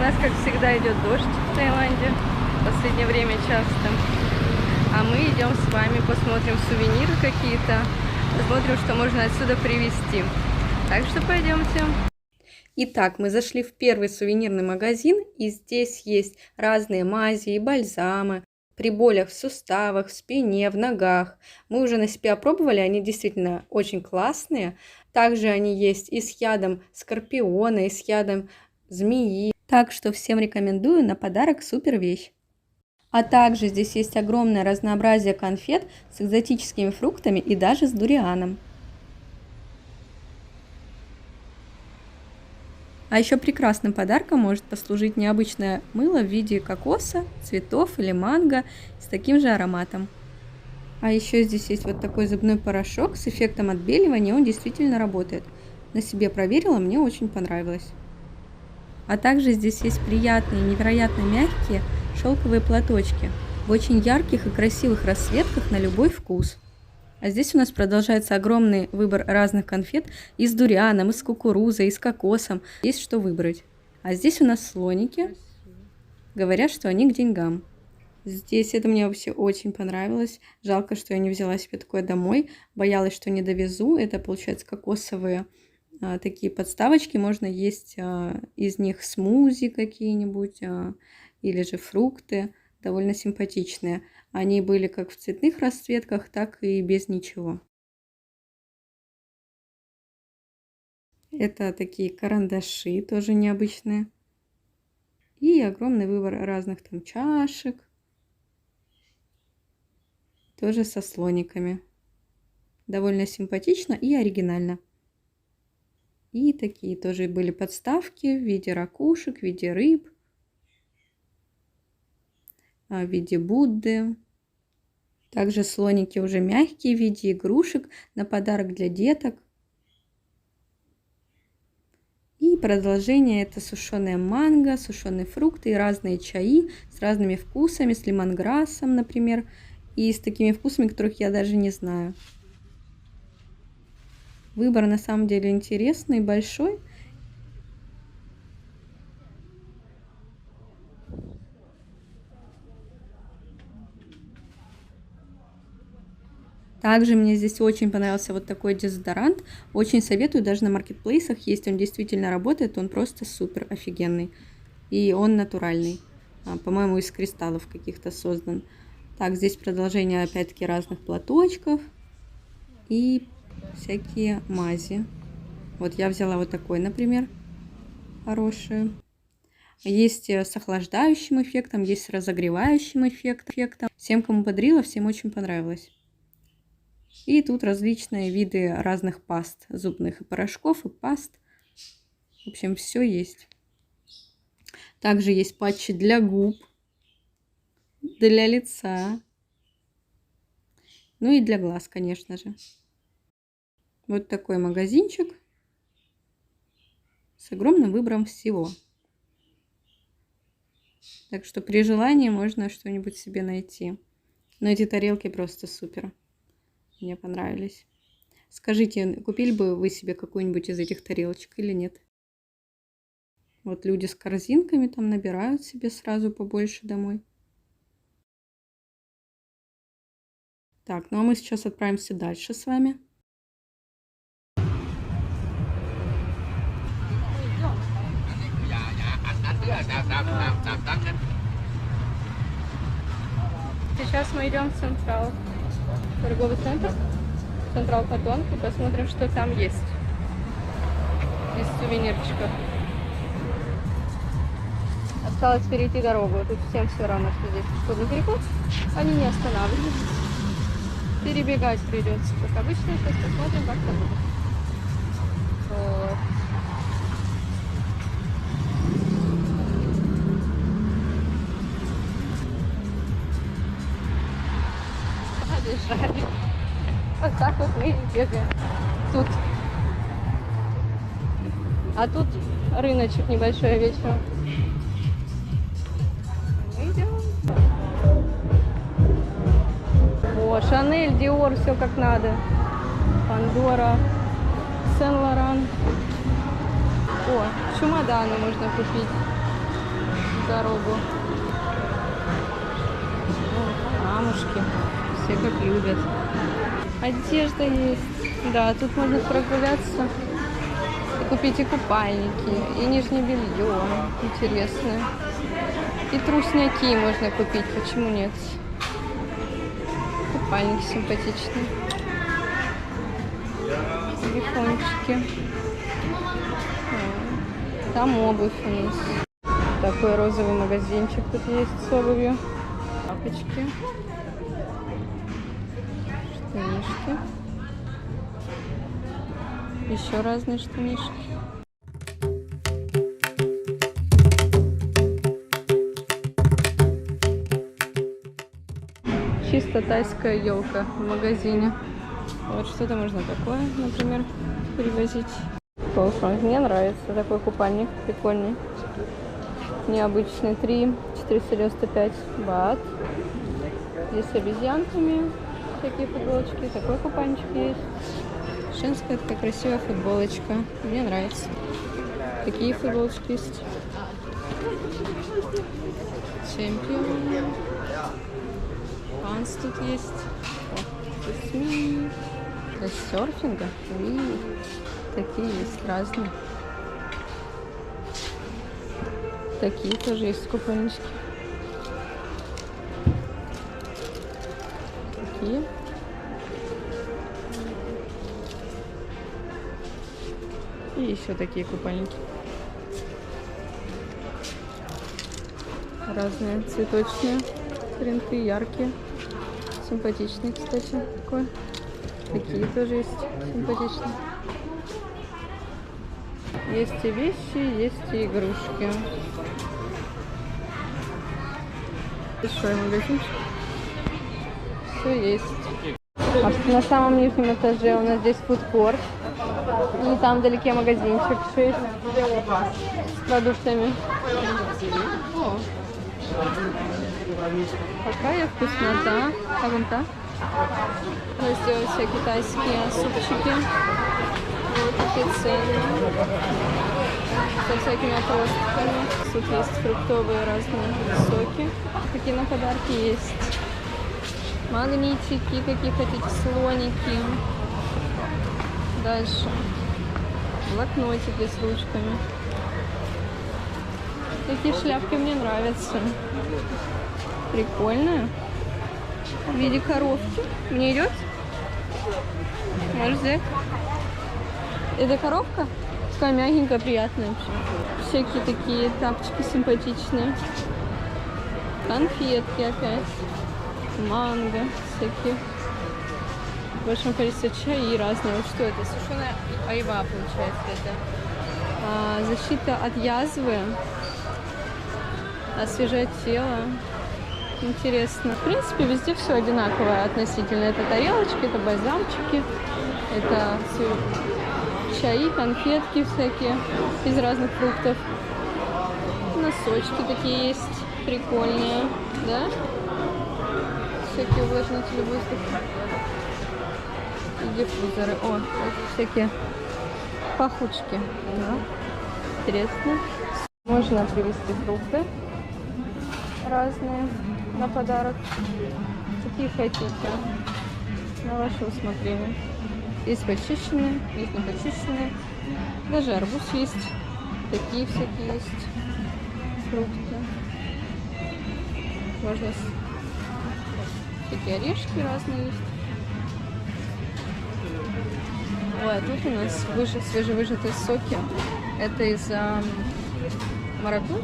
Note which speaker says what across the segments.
Speaker 1: нас, как всегда, идет дождь в Таиланде. В последнее время часто. А мы идем с вами, посмотрим сувениры какие-то. Посмотрим, что можно отсюда привезти. Так что пойдемте. Итак, мы зашли в первый сувенирный магазин. И здесь есть разные мази и бальзамы. При болях в суставах, в спине, в ногах. Мы уже на себе опробовали, они действительно очень классные. Также они есть и с ядом скорпиона, и с ядом змеи. Так что всем рекомендую, на подарок супер вещь. А также здесь есть огромное разнообразие конфет с экзотическими фруктами и даже с дурианом. А еще прекрасным подарком может послужить необычное мыло в виде кокоса, цветов или манго с таким же ароматом. А еще здесь есть вот такой зубной порошок с эффектом отбеливания, он действительно работает. На себе проверила, мне очень понравилось. А также здесь есть приятные, невероятно мягкие шелковые платочки в очень ярких и красивых расцветках на любой вкус. А здесь у нас продолжается огромный выбор разных конфет и с дурианом, и с кукурузой, и с кокосом. Есть что выбрать. А здесь у нас слоники. Говорят, что они к деньгам. Здесь это мне вообще очень понравилось. Жалко, что я не взяла себе такое домой. Боялась, что не довезу. Это, получается, кокосовые такие подставочки. Можно есть из них смузи какие-нибудь или же фрукты. Довольно симпатичные. Они были как в цветных расцветках, так и без ничего. Это такие карандаши, тоже необычные. И огромный выбор разных там чашек. Тоже со слониками. Довольно симпатично и оригинально. И такие тоже были подставки в виде ракушек, в виде рыб, в виде Будды. Также слоники уже мягкие в виде игрушек на подарок для деток. И продолжение это сушеная манго, сушеные фрукты и разные чаи с разными вкусами, с лимонграссом, например, и с такими вкусами, которых я даже не знаю. Выбор на самом деле интересный, большой. Также мне здесь очень понравился вот такой дезодорант. Очень советую, даже на маркетплейсах есть. Он действительно работает, он просто супер офигенный. И он натуральный. По-моему, из кристаллов каких-то создан. Так, здесь продолжение опять-таки разных платочков. И всякие мази. Вот я взяла вот такой, например, хороший. Есть с охлаждающим эффектом, есть с разогревающим эффектом. Всем, кому подарила, всем очень понравилось. И тут различные виды разных паст, зубных и порошков, и паст. В общем, все есть. Также есть патчи для губ, для лица, ну и для глаз, конечно же. Вот такой магазинчик с огромным выбором всего. Так что при желании можно что-нибудь себе найти. Но эти тарелки просто супер. Мне понравились. Скажите, купили бы вы себе какую-нибудь из этих тарелочек или нет? Вот люди с корзинками там набирают себе сразу побольше домой. Так, ну а мы сейчас отправимся дальше с вами. Сейчас мы идем в Централ. Торговый центр, Централ Катон, и посмотрим, что там есть из сувенирчиков. Осталось перейти дорогу, тут всем все равно, что здесь пешеходный переход, они не останавливаются. Перебегать придется, как обычно. Сейчас посмотрим, как это будет. Вот. Побежали. Вот так вот мы бегаем. Тут. А тут рыночек небольшой вечером. Мы идем. О, Шанель, Диор, все как надо. Пандора, Сен-Лоран. О, чемоданы можно купить. дорогу. Камушки. Все как любят. Одежда есть. Да, тут можно прогуляться и купить и купальники, и нижнее белье интересное. И трусняки можно купить, почему нет? Купальники симпатичные. Телефончики. Там обувь у нас. Такой розовый магазинчик тут есть с обувью. Тапочки. Штанишки. Еще разные штанишки. Чисто тайская елка в магазине. Вот что-то можно такое, например, привозить. Мне нравится такой купальник, прикольный. Необычный. 3,495 бат. Здесь с обезьянками такие футболочки. Такой купальничек есть. Женская такая красивая футболочка. Мне нравится. Такие футболочки есть. Чемпион. Панс тут есть. Для серфинга. И такие есть разные. Такие тоже есть купальнички. Такие. И еще такие купальники. Разные, цветочные, принты, яркие. Симпатичные, кстати, такой. Такие тоже есть симпатичные. Есть и вещи, есть и игрушки. Большой магазинчик. Все есть. А на самом нижнем этаже у нас здесь фудкорт. И там вдалеке магазинчик. Все есть с продуктами. О. Какая вкуснота. Как он так? Мы сделали всякие тайские супчики. Вот такие цены. Со всякими отростками. Тут есть фруктовые разные соки. Такие на подарки есть. Магнитики, какие хотите, слоники. Дальше. Блокнотики с ручками. Такие шляпки мне нравятся. Прикольно. В виде коровки. Мне идет? Можешь взять? Это коровка? Такая мягенькая, приятная вообще. Всякие такие тапочки симпатичные. Конфетки опять. Манго всякие. В большом количестве чаи разные. Вот что это? Сушеная айва, получается, это. Защита от язвы. Освежать тело. Интересно. В принципе, везде все одинаковое относительно. Это тарелочки, это бальзамчики, это чаи, конфетки всякие из разных фруктов. Носочки такие есть, прикольные, да? Всякие увлажнители воздуха. И диффузоры. О, всякие пахучки. Да. Интересно. Можно привезти фрукты разные на подарок. Какие хотите. На ваше усмотрение. Есть почищенные, есть не почищенные. Даже арбуз есть. Такие всякие есть фрукты. Можно всякие орешки разные есть. Ой, а тут у нас свежевыжатые соки. Это из маракуйи.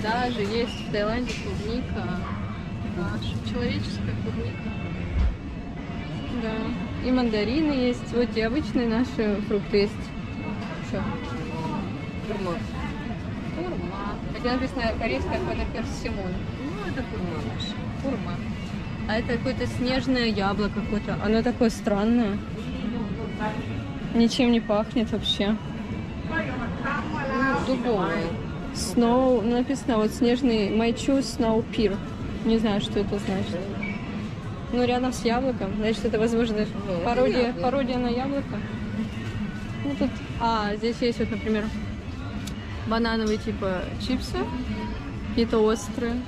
Speaker 1: Даже есть в Таиланде клубника. Человеческая клубника. Да. И мандарины есть. Вот и обычные наши фрукты есть. Что? Хурма. Хурма. Хотя написано корейская какой-то персимон. Ну, это хурма наша. Хурма. А это какое-то снежное яблоко какое-то. Оно такое странное. Ничем не пахнет вообще. Дубовое. Snow, написано вот снежный майчу Snow Pear. Не знаю, что это значит. Ну, рядом с яблоком. Значит, это, возможно, пародия на яблоко. Ну, тут... здесь есть вот, например, Банановые типа чипсы, какие-то острые.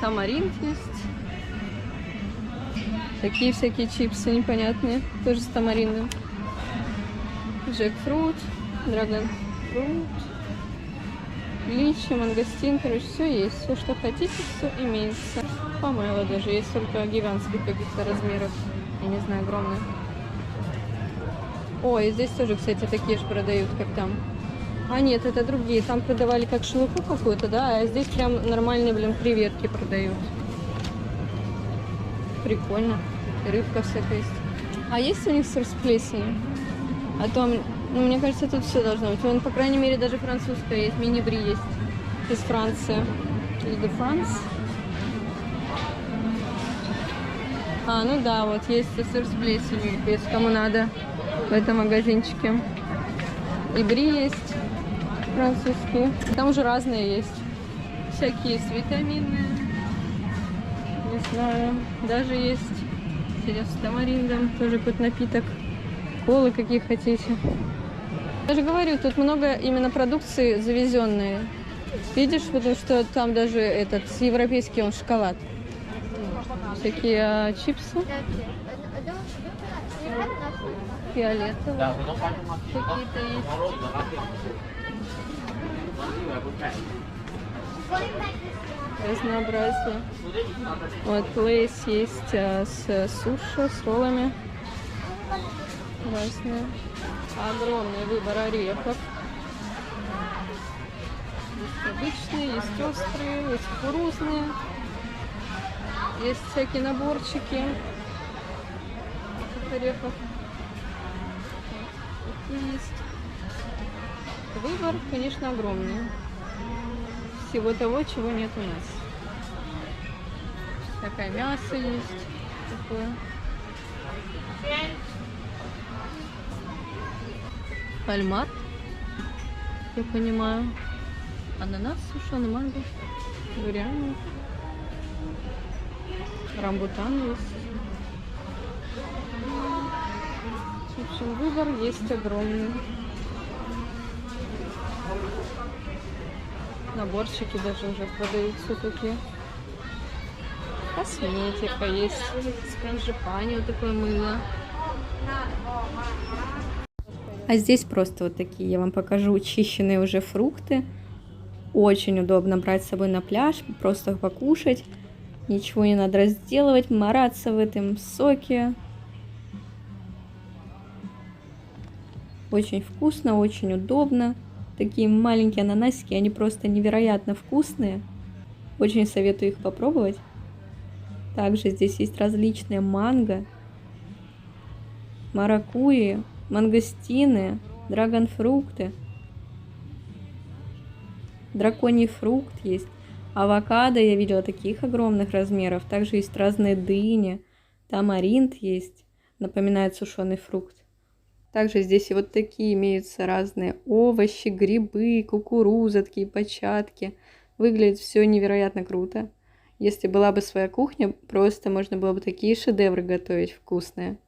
Speaker 1: Тамаринт есть. Такие всякие чипсы непонятные, тоже с тамариндом. Джекфрут, драгонфрут, личи, мангостин, короче, все есть. Все, что хотите, все имеется. Помело даже есть, только гигантских каких-то размеров. Я не знаю, огромных. О, и здесь тоже, кстати, такие же продают, как там. А нет, это другие. Там продавали как шелуху какую-то, да, а здесь прям нормальные, блин, креветки продают. Прикольно. Рыбка всякая есть. А есть у них сыр с плесенью? А то, ну, мне кажется, тут все должно быть. Вон, по крайней мере, даже французская есть. Мини-бри есть. Из Франции. Или де Франс. А, ну да, вот есть сыр с плесенью, если кому надо, в этом магазинчике. И бри есть французские. Там уже разные есть. Всякие с витаминные. Не знаю. Даже есть с тамариндом. Тоже какой-то напиток. Колы какие хотите. Я же говорю, тут много именно продукции завезенные. Видишь, потому что там даже этот европейский он шоколад. Всякие чипсы. Фиолетовые. Какие-то есть. Разнообразие. Вот лейс есть с суши, с роллами. Разные. Огромный выбор орехов. Есть обычные, есть острые, есть кукурузные. Есть всякие наборчики орехов. Такие есть. Выбор, конечно, огромный. Всего того, чего нет у нас. Такое мясо есть. Такое. Кальмар, я понимаю. Ананас, сушеный, манго, дуриан. Рамбутан есть. В общем, выбор есть огромный. Наборчики даже уже продаются такие. Косметика есть. Франжипани, вот такое мыло. А здесь просто вот такие, я вам покажу, чищенные уже фрукты. Очень удобно брать с собой на пляж, просто покушать. Ничего не надо разделывать, мараться в этом соке. Очень вкусно, очень удобно. Такие маленькие ананасики, они просто невероятно вкусные. Очень советую их попробовать. Также здесь есть различные манго, маракуйи, мангостины, драгонфрукты. Драконий фрукт есть. Авокадо я видела таких огромных размеров. Также есть разные дыни. Тамаринд есть. Напоминает сушеный фрукт. Также здесь и вот такие имеются разные овощи, грибы, кукуруза, такие початки. Выглядит все невероятно круто. Если была бы своя кухня, просто можно было бы такие шедевры готовить вкусные.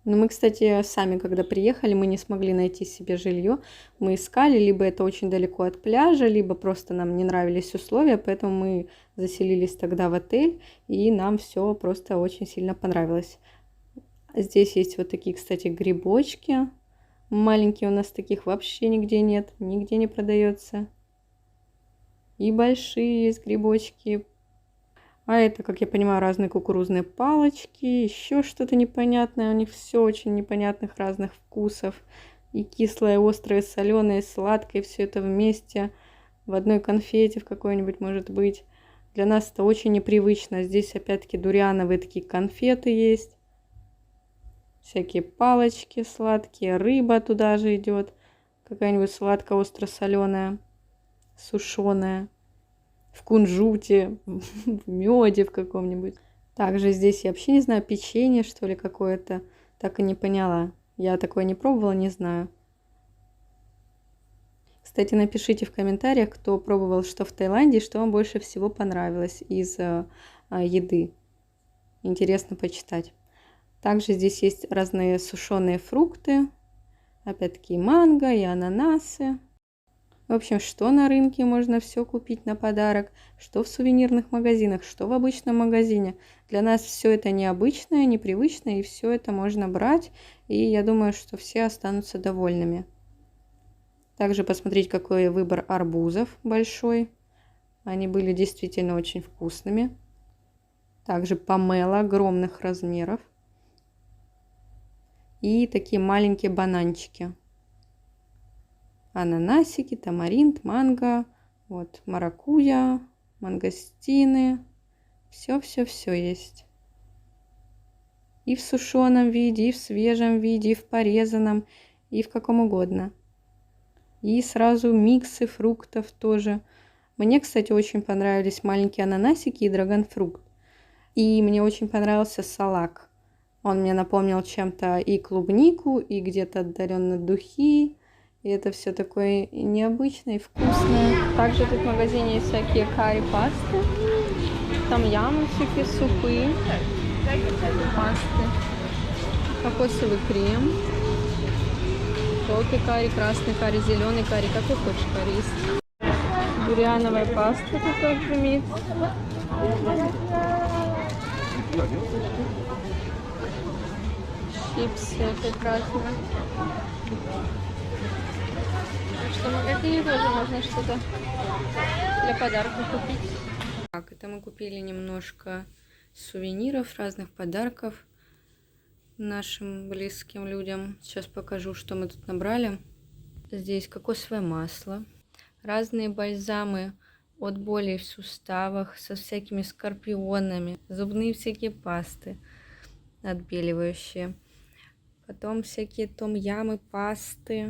Speaker 1: Но мы, кстати, сами, когда приехали, мы не смогли найти себе жилье. Мы искали, либо это очень далеко от пляжа, либо просто нам не нравились условия, поэтому мы заселились тогда в отель, и нам все просто очень сильно понравилось. Здесь есть вот такие, кстати, грибочки. Маленькие у нас таких вообще нигде нет, нигде не продается. И большие есть грибочки. А это, как я понимаю, разные кукурузные палочки, еще что-то непонятное. У них все очень непонятных разных вкусов. И кислое, острое, соленое, сладкое, все это вместе. В одной конфете в какой-нибудь может быть. Для нас это очень непривычно. Здесь опять-таки дуриановые такие конфеты есть. Всякие палочки сладкие, рыба туда же идет. Какая-нибудь сладко-остро-соленая, сушеная. В кунжуте, в меде в каком-нибудь. Также здесь я вообще не знаю, печенье что ли какое-то. Так и не поняла. Я такое не пробовала, не знаю. Кстати, напишите в комментариях, кто пробовал что в Таиланде, что вам больше всего понравилось из еды. Интересно почитать. Также здесь есть разные сушеные фрукты. Опять-таки манго и ананасы. В общем, что на рынке можно все купить на подарок, что в сувенирных магазинах, что в обычном магазине. Для нас все это необычное, непривычное, и все это можно брать, и я думаю, что все останутся довольными. Также посмотреть, какой выбор арбузов большой. Они были действительно очень вкусными. Также помело огромных размеров. И такие маленькие бананчики. Ананасики, тамаринт, манго, вот маракуйя, мангостины. Все есть. И в сушеном виде, и в свежем виде, и в порезанном, и в каком угодно. И сразу миксы фруктов тоже. Мне, кстати, очень понравились маленькие ананасики и драгонфрукт. И мне очень понравился салак. Он мне напомнил чем-то и клубнику, и где-то отдаленно духи. И это все такое необычное и вкусное. Также тут в магазине есть всякие карри-пасты, том-ямы, всякие супы, пасты, кокосовый крем, желтый карри, красный карри, зеленый карри, какой хочешь карри есть. Дуриановая паста тут тоже микс. Чипсы прекрасно. Так что в магазине тоже можно что-то для подарка купить. Так, это мы купили немножко сувениров, разных подарков нашим близким людям. Сейчас покажу, что мы тут набрали. Здесь кокосовое масло, разные бальзамы от боли в суставах со всякими скорпионами, зубные всякие пасты отбеливающие. Потом всякие том-ямы, пасты,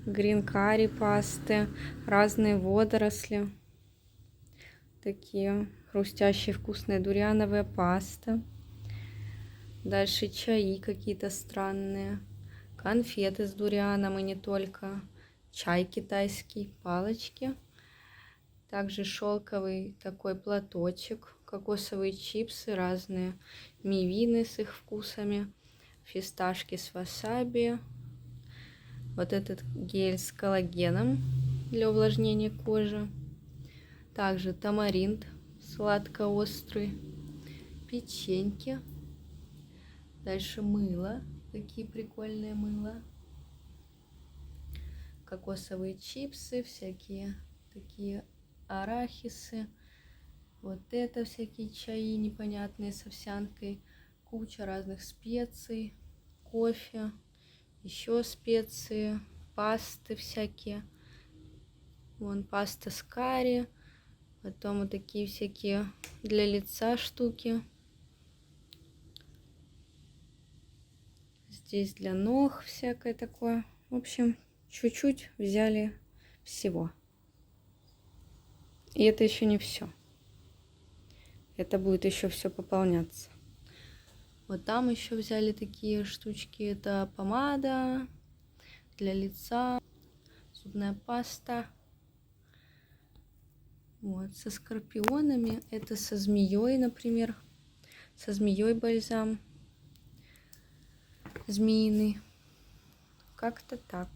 Speaker 1: грин-карри пасты, разные водоросли. Такие хрустящие вкусные дуриановая паста. Дальше чаи какие-то странные. Конфеты с дурианом и не только. Чай китайский, палочки. Также шелковый такой платочек. Кокосовые чипсы разные. Мивины с их вкусами. Фисташки с васаби. Вот этот гель с коллагеном для увлажнения кожи. Также тамаринт сладко-острый. Печеньки. Дальше мыло. Такие прикольные мыла. Кокосовые чипсы. Всякие такие арахисы. Вот это всякие чаи непонятные с овсянкой. Куча разных специй, кофе, еще специи, пасты всякие. Вон паста с карри, потом вот такие всякие для лица штуки. Здесь для ног всякое такое. В общем, чуть-чуть взяли всего. И это еще не все. Это будет еще все пополняться. Вот там еще взяли такие штучки. Это помада для лица, зубная паста. Вот, со скорпионами. Это со змеей, например. Со змеей бальзам. Змеиный. Как-то так.